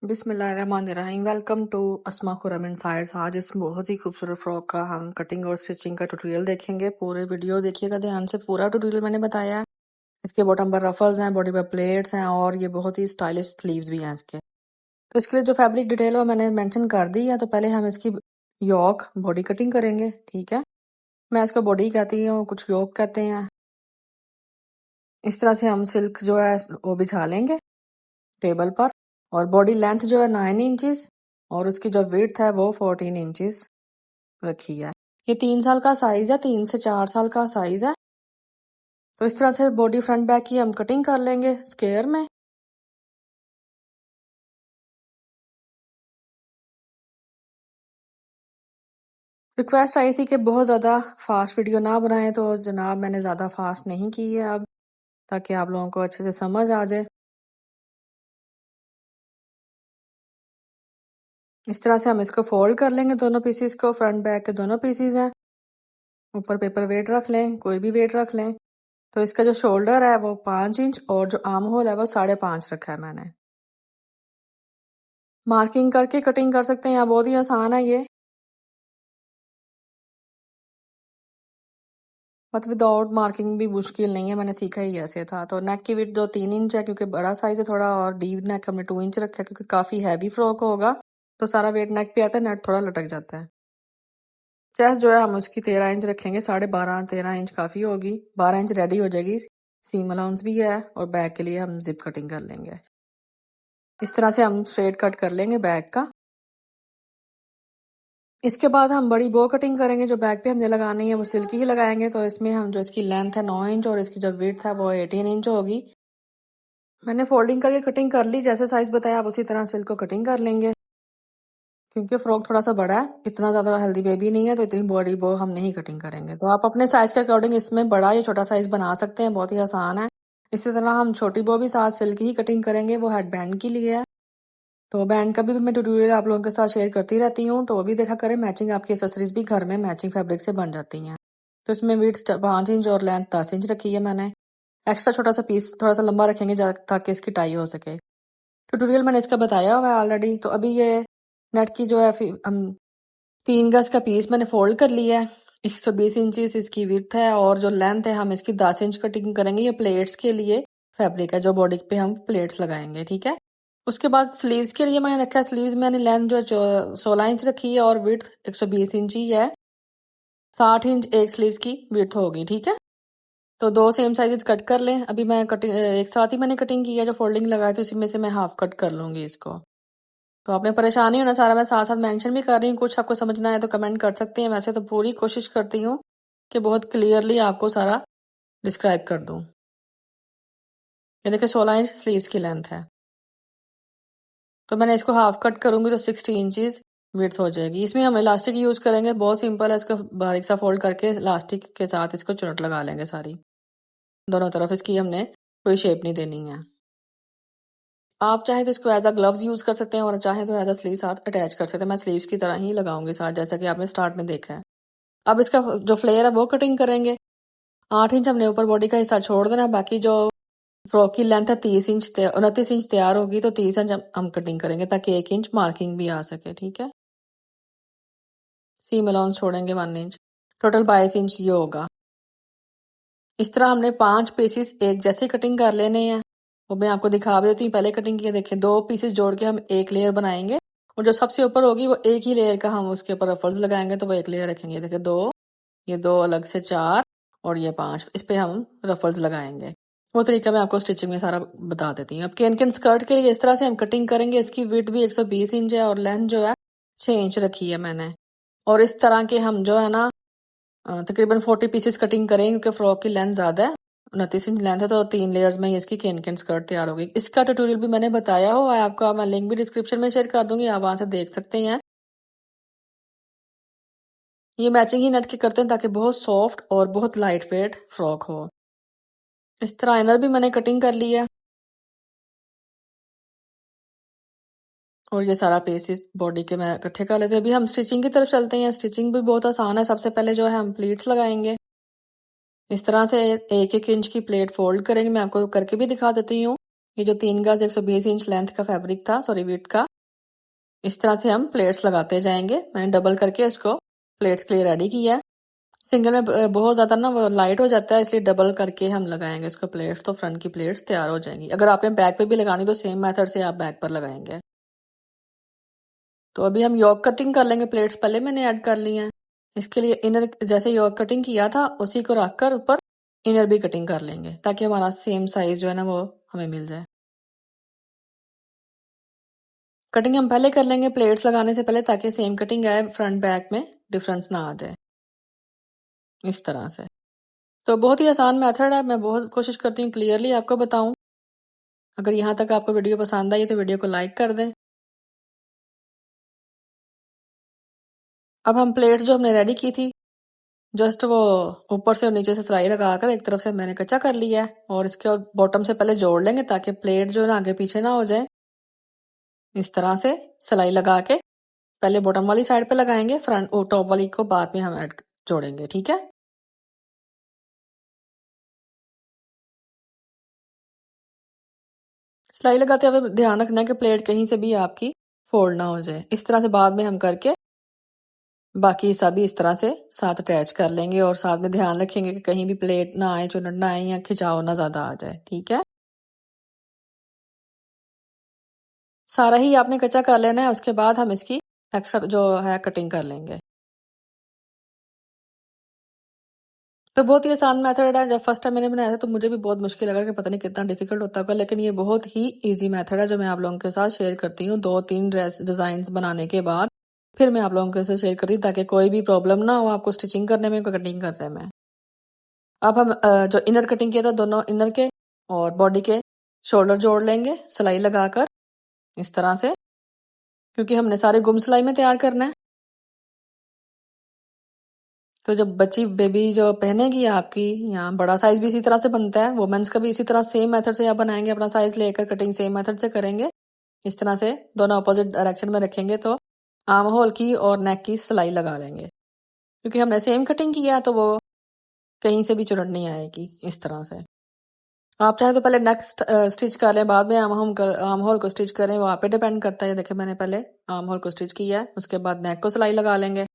बिस्मिल्लाहिर्रहमानिर्रहीम। Welcome to Asma Khurram insights. आज इस बहुत ही खूबसूरत फ्रॉक का हम कटिंग और स्टिचिंग का ट्यूटोरियल देखेंगे। पूरे वीडियो देखिएगा ध्यान से, पूरा ट्यूटोरियल मैंने बताया है। इसके बॉटम पर रफल्स हैं, बॉडी पर प्लेट्स हैं और ये बहुत ही स्टाइलिश स्लीव्स भी हैं इसके। तो इसके लिए जो फैब्रिक डिटेल है मैंने मेंशन कर दी है। तो पहले हम इसकी योक बॉडी कटिंग करेंगे, ठीक है। मैं इसको बॉडी कहती हूँ, कुछ योक कहते हैं। इस तरह से हम सिल्क जो है वो बिछा लेंगे टेबल पर। और बॉडी लेंथ जो है 9 इंचेस और उसकी जो विड्थ है वो 14 इंचेस रखी है। ये 3 साल का साइज है, 3 से 4 साल का साइज है। तो इस तरह से बॉडी फ्रंट बैक की हम कटिंग कर लेंगे स्क्वायर में। रिक्वेस्ट आई थी कि बहुत ज़्यादा फास्ट वीडियो ना बनाएं, तो जनाब मैंने ज़्यादा फास्ट नहीं की है अब, ताकि आप लोगों को अच्छे से समझ आ जाए। इस तरह से हम इसको फोल्ड कर लेंगे दोनों पीसीस को। फ्रंट बैक के दोनों पीसीस हैं। ऊपर पेपर वेट रख लें, कोई भी वेट रख लें। तो इसका जो शोल्डर है वो 5 इंच और जो आर्म होल है वो 5.5 रखा है मैंने। मार्किंग करके कटिंग कर सकते हैं, बहुत ही आसान है ये। बट विदाउट मार्किंग भी मुश्किल नहीं है, मैंने सीखा ही ऐसे था। तो नेक की विड्थ जो 3 इंच है, क्योंकि बड़ा साइज है थोड़ा, और डीप नेक हमने 2 इंच रखा है क्योंकि काफी हैवी फ्रॉक होगा तो सारा वेट नेक पे आता है, नेट थोड़ा लटक जाता है। चेस्ट जो है हम उसकी 13 इंच रखेंगे, 12.5 13 इंच काफी होगी। 12 इंच रेडी हो जाएगी। सीम अलाउंस भी है। और बैक के लिए हम जिप कटिंग कर लेंगे। इस तरह से हम स्ट्रेट कट कर लेंगे बैक का। इसके बाद हम बड़ी बो कटिंग करेंगे। जो बैक पे हमने लगानी है वो सिल्की ही लगाएंगे। तो इसमें हम जो इसकी लेंथ है 9 इंच और इसकी जो विड्थ है वो 18 इंच होगी। मैंने फोल्डिंग करके कटिंग कर ली, जैसे साइज बताया आप उसी तरह सिल्क को कटिंग कर लेंगे। क्योंकि फ्रॉक थोड़ा सा बड़ा है, इतना ज्यादा हेल्दी बेबी नहीं है, तो इतनी बॉडी बो हम नहीं कटिंग करेंगे। तो आप अपने साइज के अकॉर्डिंग इसमें बड़ा या छोटा साइज बना सकते हैं, बहुत ही आसान है। इसी तरह हम छोटी बो भी साथ सिल्क ही कटिंग करेंगे, वो हेड बैंड के लिए है। तो बैंड का भी मैं ट्यूटोरियल आप लोगों के साथ शेयर करती रहती हूँ, तो वो भी देखा करें। मैचिंग आपकी एक्सेसरीज भी घर में मैचिंग फैब्रिक से बन जाती हैं। तो इसमें विड्थ 5 इंच और लेंथ 10 इंच रखी है मैंने। एक्स्ट्रा छोटा सा पीस थोड़ा सा लंबा रखेंगे ताकि इसकी टाई हो सके। ट्यूटोरियल मैंने इसका बताया हुआ है ऑलरेडी। तो अभी ये नेट की जो है हम 3 गज का पीस मैंने फोल्ड कर लिया है। 120 इंचेस इसकी विड्थ है और जो लेंथ है हम इसकी 10 इंच कटिंग करेंगे। ये प्लेट्स के लिए फैब्रिक है जो बॉडी पे हम प्लेट्स लगाएंगे, ठीक है। उसके बाद स्लीव्स के लिए मैंने रखा है, स्लीव्स मैंने लेंथ जो है 16 इंच रखी है और विड्थ 120 इंच ही है। 60 इंच एक स्लीव्स की विड्थ होगी, ठीक है। तो 2 सेम साइजेस कट कर लें। अभी मैं कटिंग एक साथ ही मैंने कटिंग की है, जो फोल्डिंग लगाई थी उसी में से मैं हाफ कट कर लूंगी इसको। तो आपने परेशानी होना, सारा मैं साथ साथ मेंशन भी कर रही हूँ। कुछ आपको समझना है तो कमेंट कर सकते हैं। वैसे तो पूरी कोशिश करती हूँ कि बहुत क्लियरली आपको सारा डिस्क्राइब कर दूं। ये देखिए 16 इंच स्लीव्स की लेंथ है। तो मैंने इसको हाफ कट करूंगी तो 60 इंचेस विड्थ हो जाएगी। इसमें हम इलास्टिक यूज करेंगे, बहुत सिंपल है। इसको बारीक सा फोल्ड करके इलास्टिक के साथ इसको चुनट लगा लेंगे सारी, दोनों तरफ। इसकी हमने कोई शेप नहीं देनी है। आप चाहे तो इसको एज अ ग्लव्स यूज कर सकते हैं और चाहे तो एज अ स्लीव साथ अटैच कर सकते हैं। मैं स्लीव्स की तरह ही लगाऊंगी साथ, जैसा कि आपने स्टार्ट में देखा है। अब इसका जो फ्लेयर है वो कटिंग करेंगे। 8 इंच हमने ऊपर बॉडी का हिस्सा छोड़ देना। बाकी जो फ्रॉक की लेंथ है 29 इंच तैयार होगी, तो 30 इंच हम कटिंग करेंगे ताकि 1 इंच मार्किंग भी आ सके, ठीक है। सीम अलाउंस छोड़ेंगे 1 इंच। टोटल 22 इंच ये होगा। इस तरह हमने 5 पीसेस एक जैसे कटिंग कर लेने हैं। वो मैं आपको दिखा भी देती हूँ। पहले कटिंग की देखें, 2 पीसेस जोड़ के हम एक लेयर बनाएंगे और जो सबसे ऊपर होगी वो एक ही लेयर का हम उसके ऊपर रफल्स लगाएंगे, तो वो एक लेयर रखेंगे। देखिए 2, ये 2 अलग से 4 और ये 5, इस पे हम रफल्स लगाएंगे। वो तरीका मैं आपको स्टिचिंग में सारा बता देती हूँ। अब केन स्कर्ट के लिए इस तरह से हम कटिंग करेंगे। इसकी विड्थ भी 120 इंच है और लेंथ जो है 6 इंच रखी है मैंने। और इस तरह के हम जो है ना तकरीबन 40 पीसेस कटिंग करेंगे, क्योंकि फ्रॉक की लेंथ ज्यादा है, 29 इंच लेंथ है। तो 3 लेयर्स में इसकी केन स्कर्ट तैयार होगी। इसका ट्यूटोरियल भी मैंने बताया हुआ है आपका, मैं लिंक भी डिस्क्रिप्शन में शेयर कर दूंगी, आप वहां से देख सकते हैं। ये मैचिंग ही नेट के करते हैं ताकि बहुत सॉफ्ट और बहुत लाइट वेट फ्रॉक हो। इस तरह इनर भी मैंने कटिंग कर ली है और ये सारा पीसेस बॉडी के मैं इकट्ठे कर लेते हैं। अभी हम स्टिचिंग की तरफ चलते हैं। स्टिचिंग भी बहुत आसान है। सबसे पहले जो है हम प्लीट्स लगाएंगे। इस तरह से 1-1 इंच की प्लेट फोल्ड करेंगे। मैं आपको करके भी दिखा देती हूँ। ये जो 3 गज 120 इंच लेंथ का फैब्रिक था, सॉरी विड्थ का, इस तरह से हम प्लेट्स लगाते जाएंगे। मैंने डबल करके इसको प्लेट्स के लिए रेडी किया है। सिंगल में बहुत ज़्यादा ना वो लाइट हो जाता है, इसलिए डबल करके हम लगाएंगे इसको प्लेट्स, तो फ्रंट की प्लेट्स तैयार हो जाएंगी। अगर आपने बैक पे भी लगानी तो सेम मेथड से आप बैक पर लगाएंगे। तो अभी हम योक कटिंग कर लेंगे। प्लेट्स पहले मैंने ऐड कर ली हैं। इसके लिए इनर जैसे योक कटिंग किया था उसी को रखकर ऊपर इनर भी कटिंग कर लेंगे, ताकि हमारा सेम साइज जो है ना वो हमें मिल जाए। कटिंग हम पहले कर लेंगे प्लेट्स लगाने से पहले, ताकि सेम कटिंग आए, फ्रंट बैक में डिफरेंस ना आ जाए। इस तरह से तो बहुत ही आसान मेथड है। मैं बहुत कोशिश करती हूँ क्लियरली आपको बताऊं। अगर यहाँ तक आपको वीडियो पसंद आई तो वीडियो को लाइक कर दें। अब हम प्लेट जो हमने रेडी की थी, जस्ट वो ऊपर से और नीचे से सिलाई लगाकर एक तरफ से मैंने कच्चा कर लिया है, और इसके और बॉटम से पहले जोड़ लेंगे ताकि प्लेट जो है ना आगे पीछे ना हो जाए। इस तरह से सिलाई लगा के पहले बॉटम वाली साइड पे लगाएंगे, फ्रंट टॉप वाली को बाद में हम ऐड जोड़ेंगे। ठीक है। सिलाई लगाते हुए ध्यान रखना है कि प्लेट कहीं से भी आपकी फोल्ड ना हो जाए। इस तरह से बाद में हम करके बाकी सभी इस तरह से साथ अटैच कर लेंगे, और साथ में ध्यान रखेंगे कि कहीं भी प्लेट ना आए, चुनट ना आए या खिंचाव ना ज्यादा आ जाए। ठीक है। सारा ही आपने कच्चा कर लेना है, उसके बाद हम इसकी एक्स्ट्रा जो है कटिंग कर लेंगे। तो बहुत ही आसान मेथड है। जब फर्स्ट टाइम मैंने बनाया था तो मुझे भी बहुत मुश्किल लगा कि पता नहीं कितना डिफिकल्ट होता होगा, लेकिन ये बहुत ही इजी मेथड है जो मैं आप लोगों के साथ शेयर करती हूँ। 2-3 ड्रेस डिजाइन बनाने के बाद फिर मैं आप लोगों के साथ शेयर करती हूँ, ताकि कोई भी प्रॉब्लम ना हो आपको स्टिचिंग करने में, कटिंग करने में। अब हम जो इनर कटिंग किया था दोनों इनर के और बॉडी के शोल्डर जोड़ लेंगे सिलाई लगाकर इस तरह से, क्योंकि हमने सारे गुम सिलाई में तैयार करना है। तो जब बच्ची बेबी जो पहनेगी आपकी, यहाँ बड़ा साइज भी इसी तरह से बनता है, वुमेन्स का भी इसी तरह सेम मेथड से आप बनाएंगे, अपना साइज लेकर कटिंग सेम मेथड से करेंगे। इस तरह से दोनों अपोजिट डायरेक्शन में रखेंगे तो आर्म होल की और नेक की सिलाई लगा लेंगे, क्योंकि हमने सेम कटिंग किया है तो वो कहीं से भी चुनट नहीं आएगी। इस तरह से आप चाहे तो पहले नेक स्टिच कर लें, बाद में आर्म होल को स्टिच करें, वो आप पे डिपेंड करता है। देखिए मैंने पहले आर्म होल को स्टिच किया है, उसके बाद नेक को सिलाई लगा लेंगे।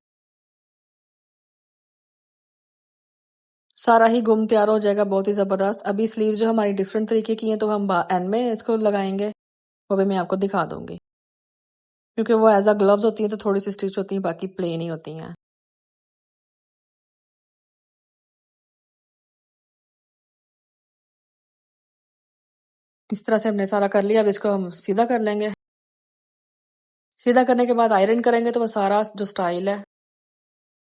सारा ही गुम तैयार हो जाएगा, बहुत ही जबरदस्त। अभी स्लीव जो हमारी डिफरेंट तरीके की हैं तो हम एंड में इसको लगाएंगे, वो भी मैं आपको दिखा दूंगी, क्योंकि वो एज अ ग्लव्स होती हैं तो थोड़ी सी स्टिच होती हैं, बाकी प्लेन ही होती हैं। इस तरह से हमने सारा कर लिया। अब इसको हम सीधा कर लेंगे। सीधा करने के बाद आयरन करेंगे तो वो सारा जो स्टाइल है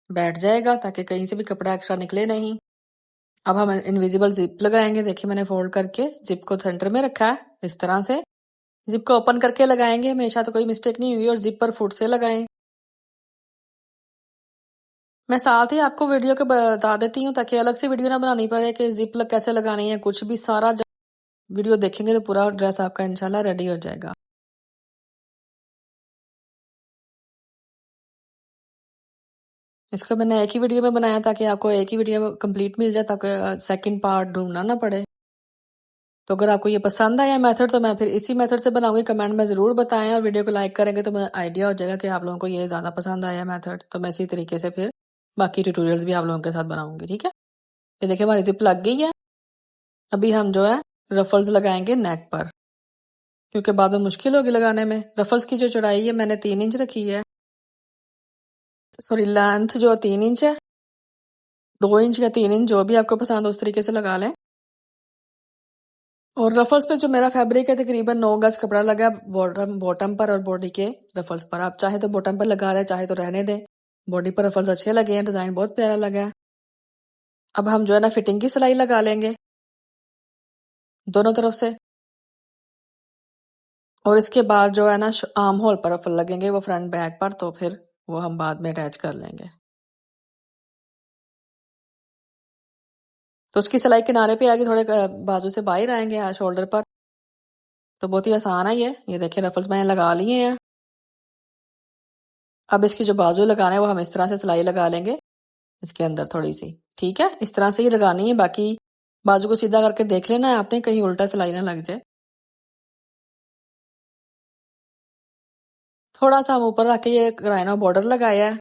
बैठ जाएगा, ताकि कहीं से भी कपड़ा एक्स्ट्रा निकले नहीं। अब हम इनविजिबल जिप लगाएंगे। देखिए मैंने फोल्ड करके जिप को सेंटर में रखा है। इस तरह से जिप को ओपन करके लगाएंगे हमेशा, तो कोई मिस्टेक नहीं हुई, और जिप पर फुट से लगाएं। मैं साथ ही आपको वीडियो के बता देती हूँ, ताकि अलग से वीडियो ना बनानी पड़े कि जिप कैसे लगानी है, कुछ भी सारा वीडियो देखेंगे तो पूरा ड्रेस आपका इंशाल्लाह रेडी हो जाएगा। इसको मैंने एक ही वीडियो में बनाया ताकि आपको एक ही वीडियो में कंप्लीट मिल जाए, ताकि सेकंड पार्ट ढूंढना ना पड़े। तो अगर आपको ये पसंद आया मेथड तो मैं फिर इसी मेथड से बनाऊंगी। कमेंट में जरूर बताएं, और वीडियो को लाइक करेंगे तो मैं आइडिया हो जाएगा कि आप लोगों को ये ज्यादा पसंद आया मेथड। तो मैं इसी तरीके से फिर बाकी ट्यूटोरियल्स भी आप लोगों के साथ बनाऊंगी। ठीक है। ये देखिए हमारी जिप लग गई है। अभी हम जो है रफल्स लगाएंगे नेक पर, क्योंकि बाद में मुश्किल होगी लगाने में। रफल्स की जो चौड़ाई है मैंने 3 इंच रखी है, सॉरी लेंथ जो 3 इंच है। 2 इंच या 3 इंच जो भी आपको पसंद हो उस तरीके से लगा लें। और रफल्स पे जो मेरा फैब्रिक है तकरीबन 9 गज कपड़ा लगा बॉटम पर और बॉडी के रफल्स पर। आप चाहे तो बॉटम पर लगा लें, चाहे तो रहने दें। बॉडी पर रफल्स अच्छे लगे हैं, डिजाइन बहुत प्यारा लगा है। अब हम जो है ना फिटिंग की सिलाई लगा लेंगे दोनों तरफ से, और इसके बाद जो है ना आर्म होल पर रफल लगेंगे वो फ्रंट बैक पर, तो फिर वो हम बाद में अटैच कर लेंगे। तो उसकी सिलाई किनारे पे आएगी, थोड़े बाजू से बाहर आएंगे शोल्डर पर। तो बहुत ही आसान है ये देखिए रफल्स मैंने लगा लिए हैं। अब इसकी जो बाजू लगाना है वो हम इस तरह से सिलाई लगा लेंगे इसके अंदर थोड़ी सी। ठीक है, इस तरह से ही लगानी है। बाकी बाजू को सीधा करके देख लेना है आपने, कहीं उल्टा सिलाई ना लग जाए। थोड़ा सा हम ऊपर रख के ये राइनो बॉर्डर लगाया है।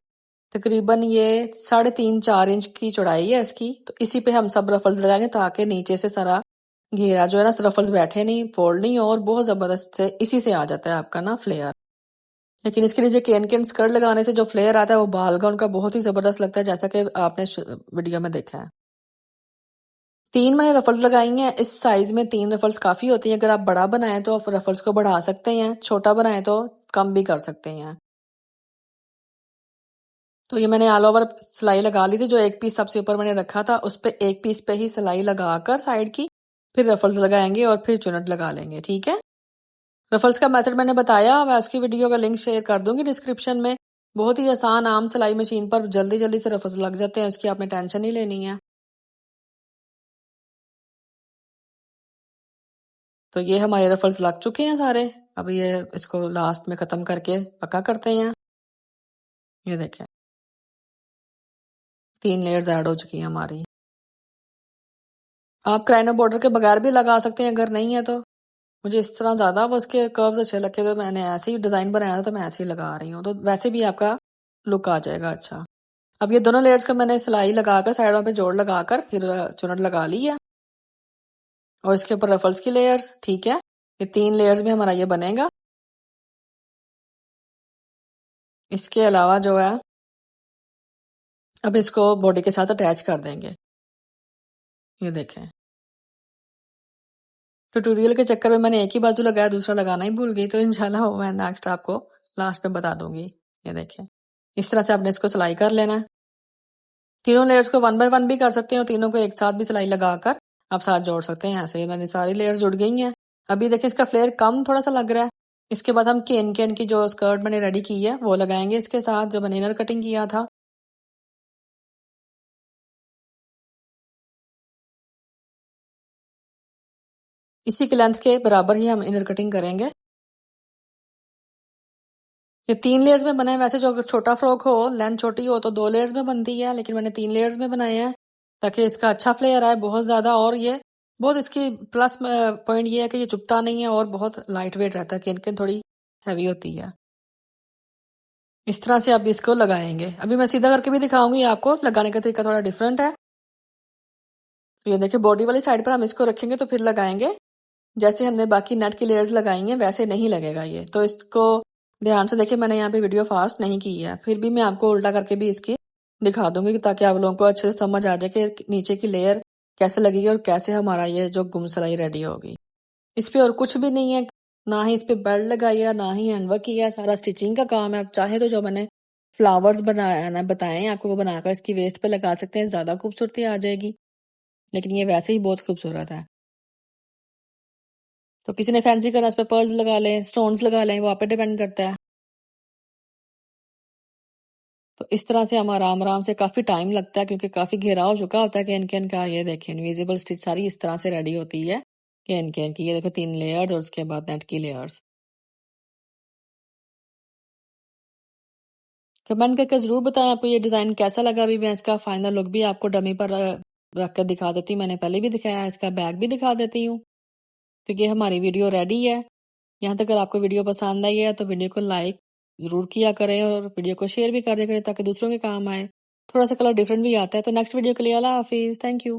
तकरीबन ये 3.5-4 इंच की चौड़ाई है इसकी। तो इसी पे हम सब रफल्स लगाएंगे ताकि नीचे से सारा घेरा जो है ना रफल्स बैठे नहीं, फोल्ड नहीं, और बहुत जबरदस्त से इसी से आ जाता है आपका ना फ्लेयर। लेकिन इसके नीचे केन केन स्कर्ट लगाने से जो फ्लेयर आता है वो बाल का उनका बहुत ही जबरदस्त लगता है, जैसा कि आपने वीडियो में देखा है। 3 मैंने रफल्स लगाई हैं। इस साइज में 3 रफल्स काफी होती हैं। अगर आप बड़ा बनाएं तो आप रफल्स को बढ़ा सकते हैं, छोटा बनाएं तो कम भी कर सकते हैं। तो ये मैंने ऑल ओवर सिलाई लगा ली थी। जो एक पीस सबसे ऊपर मैंने रखा था उस पे एक पीस पे ही सिलाई लगाकर साइड की, फिर रफल्स लगाएंगे और फिर चुनट लगा लेंगे। ठीक है, रफल्स का मेथड मैंने बताया, मैं उसकी वीडियो का लिंक शेयर कर दूंगी डिस्क्रिप्शन में। बहुत ही आसान, आम सिलाई मशीन पर जल्दी जल्दी से रफल्स लग जाते हैं, उसकी आपने टेंशन नहीं लेनी है। तो ये हमारे रफल्स लग चुके हैं सारे। अब ये इसको लास्ट में खत्म करके पक्का करते हैं। ये देखें 3 लेयर्स ऐड हो चुकी हैं हमारी। आप क्राइनो बॉर्डर के बगैर भी लगा सकते हैं अगर नहीं है तो। मुझे इस तरह ज्यादा वो उसके कर्व्स अच्छे लगे तो मैंने ऐसे ही डिजाइन बनाया था, तो मैं ऐसे ही लगा रही हूँ, तो वैसे भी आपका लुक आ जाएगा अच्छा। अब ये दोनों लेयर्स को मैंने सिलाई लगाकर साइडों पे जोड़ लगाकर फिर चुनट लगा ली है, और इसके ऊपर रफल्स की लेयर्स। ठीक है, ये 3 लेयर्स में हमारा ये बनेगा। इसके अलावा जो है अब इसको बॉडी के साथ अटैच कर देंगे। ये देखें, ट्यूटोरियल के चक्कर में मैंने एक ही बाजू लगाया, दूसरा लगाना ही भूल गई, तो इंशाल्लाह वो मैं नेक्स्ट आपको लास्ट में बता दूंगी। ये देखें, इस तरह से आपने इसको सिलाई कर लेना है। तीनों लेयर्स को 1 बाय 1 भी कर सकते हैं और तीनों को एक साथ भी सिलाई लगाकर आप साथ जोड़ सकते हैं। ऐसे मैंने सारी लेयर्स जुड़ गई हैं। अभी देखें इसका फ्लेयर कम थोड़ा सा लग रहा है। इसके बाद हम केन केन की जो स्कर्ट मैंने रेडी की है वो लगाएंगे इसके साथ, जो मैंने इनर कटिंग किया था। इसी के लेंथ के बराबर ही हम इनर कटिंग करेंगे। ये 3 लेयर्स में बना है। वैसे जो छोटा फ्रॉक हो, लेंथ छोटी हो तो 2 लेयर्स में बनती है, लेकिन मैंने 3 लेयर्स में बनाए हैं ताकि इसका अच्छा फ्लेयर आए बहुत ज्यादा। और ये बहुत इसकी प्लस पॉइंट ये है कि ये चुभता नहीं है और बहुत लाइट वेट रहता है। केन थोड़ी हैवी होती है। इस तरह से आप इसको लगाएंगे। अभी मैं सीधा करके भी दिखाऊंगी आपको, लगाने का तरीका थोड़ा डिफरेंट है। तो ये देखिए, बॉडी वाली साइड पर हम इसको रखेंगे तो फिर लगाएंगे। जैसे हमने बाकी नेट की लेयर्स लगाई हैं वैसे नहीं लगेगा ये, तो इसको ध्यान से देखिए। मैंने यहाँ पे वीडियो फास्ट नहीं की है, फिर भी मैं आपको उल्टा करके भी इसकी दिखा दूंगी ताकि आप लोगों को अच्छे से समझ आ जाए कि नीचे की लेयर कैसे लगेगी और कैसे हमारा ये जो गुम सिलाई रेडी होगी। इस पे और कुछ भी नहीं है, ना ही इस पे बेल्ट लगाई है, ना ही हैंडवर्क किया है, सारा स्टिचिंग का काम है। आप चाहे तो जो मैंने फ्लावर्स बनाना बताए हैं आपको वो बनाकर इसकी वेस्ट पे लगा सकते हैं, ज्यादा खूबसूरती आ जाएगी। लेकिन ये वैसे ही बहुत खूबसूरत है। तो किसी ने फैंसी करना, इस पे पर्ल्स लगा लें, स्टोन्स लगा लें, वो आप पे डिपेंड करता है। तो इस तरह से हम आराम आराम से, काफी टाइम लगता है क्योंकि काफी घेरा हो चुका होता है केन केन का। ये देखिए इनविजिबल स्टिच सारी इस तरह से रेडी होती है केन केन की। ये देखो 3 लेयर्स और उसके बाद नेट की लेयर्स। कमेंट करके जरूर बताएं आपको ये डिजाइन कैसा लगा। अभी मैं इसका फाइनल लुक भी आपको डमी पर रख कर दिखा देती हूँ। मैंने पहले भी दिखाया है, इसका बैग भी दिखा देती हूँ। तो ये हमारी वीडियो रेडी है। यहाँ तक अगर आपको वीडियो पसंद आई है तो वीडियो को लाइक जरूर किया करें और वीडियो को शेयर भी कर दिया करें ताकि दूसरों के काम आए। थोड़ा सा कलर डिफरेंट भी आता है। तो नेक्स्ट वीडियो के लिए अल्लाह हाफिज, थैंक यू।